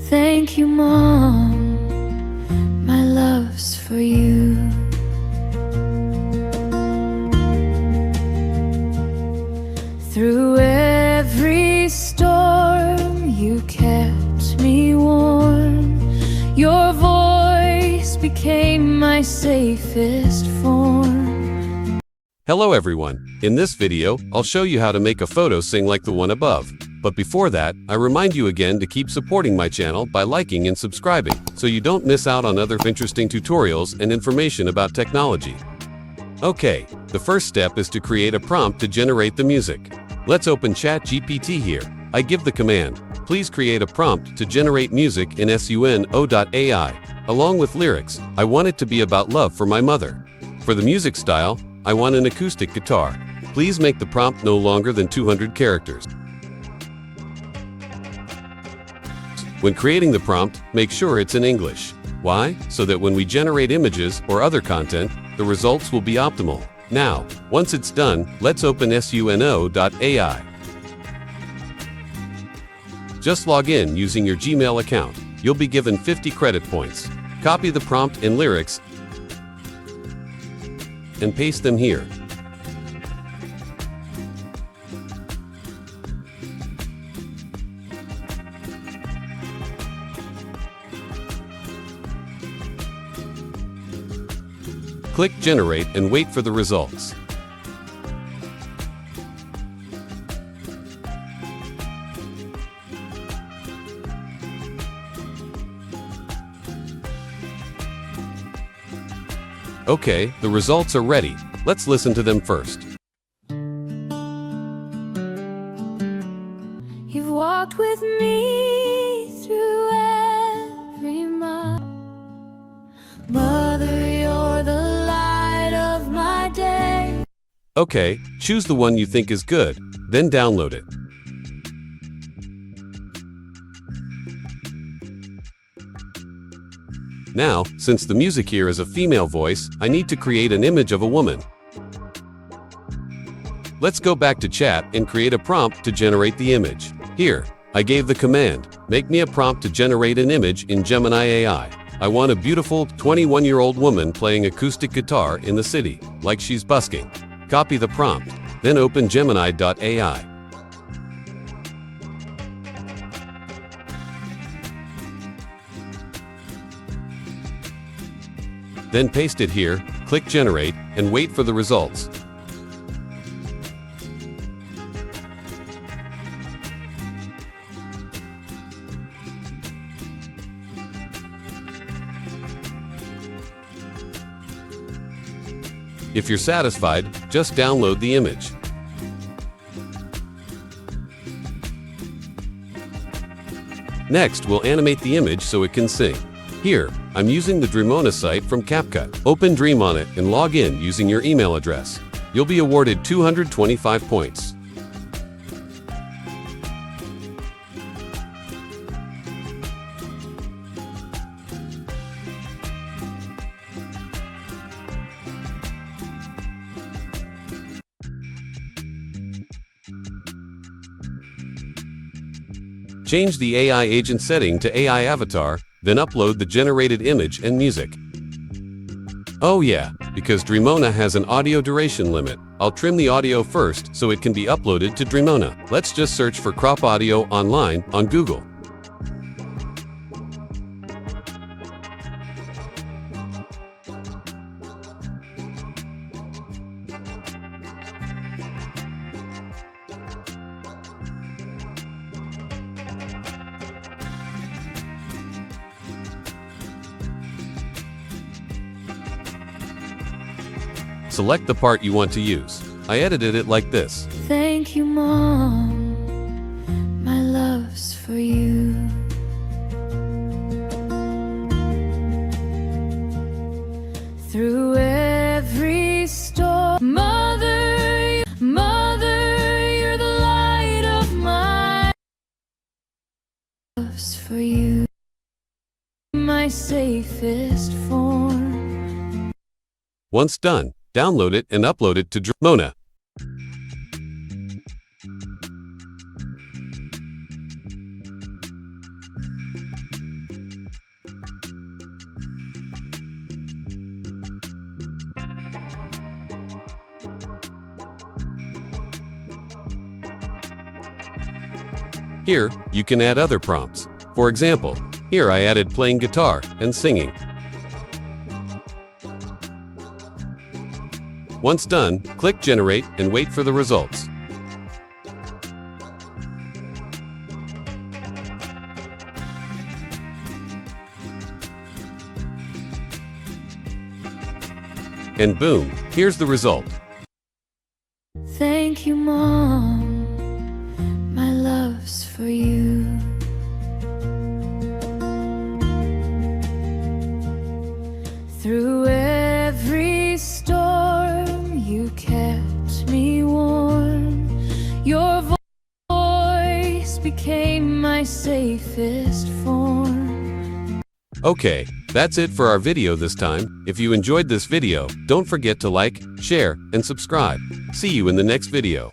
Thank you, Mom. My love's for you. Through every storm, you kept me warm. Your voice became my safest form. Hello everyone. In this video, I'll show you how to make a photo sing like the one above. But before that, I remind you again to keep supporting my channel by liking and subscribing, so you don't miss out on other interesting tutorials and information about technology. Okay, the first step is to create a prompt to generate the music. Let's open ChatGPT here. I give the command, please create a prompt to generate music in Suno.ai. Along with lyrics, I want it to be about love for my mother. For the music style, I want an acoustic guitar. Please make the prompt no longer than 200 characters. When creating the prompt, make sure it's in English. Why? So that when we generate images or other content, the results will be optimal. Now, once it's done, let's open Suno.ai. Just log in using your Gmail account. You'll be given 50 credit points. Copy the prompt and lyrics and paste them here. Click Generate and wait for the results. Okay, the results are ready. Let's listen to them first. You've walked with me through every mile. Mother, you're the light of my day. Okay, choose the one you think is good, then download it. Now, since the music here is a female voice, I need to create an image of a woman. Let's go back to chat and create a prompt to generate the image. Here, I gave the command, make me a prompt to generate an image in Gemini AI. I want a beautiful 21-year-old woman playing acoustic guitar in the city, like she's busking. Copy the prompt, then open Gemini.ai. Then paste it here, click Generate, and wait for the results. If you're satisfied, just download the image. Next, we'll animate the image so it can sing. Here, I'm using the Dreamina site from CapCut. Open Dreamina and log in using your email address. You'll be awarded 225 points. Change the AI agent setting to AI avatar, then upload the generated image and music. Oh yeah, because Dreamina has an audio duration limit, I'll trim the audio first so it can be uploaded to Dreamina. Let's just search for crop audio online on Google. Select the part you want to use. I edited it like this. Thank you, Mom. My love's for you. Through every storm, Mother, you're the light of my love's for you. My safest form. Once done, download it and upload it to Dreamina. Here, you can add other prompts. For example, here I added playing guitar and singing. Once done, click Generate and wait for the results. And boom, here's the result. Thank you, Mom. My love's for you. Through every storm, you kept me warm. Your voice became my safest form. Okay, that's it for our video this time. If you enjoyed this video, don't forget to like, share, and subscribe. See you in the next video.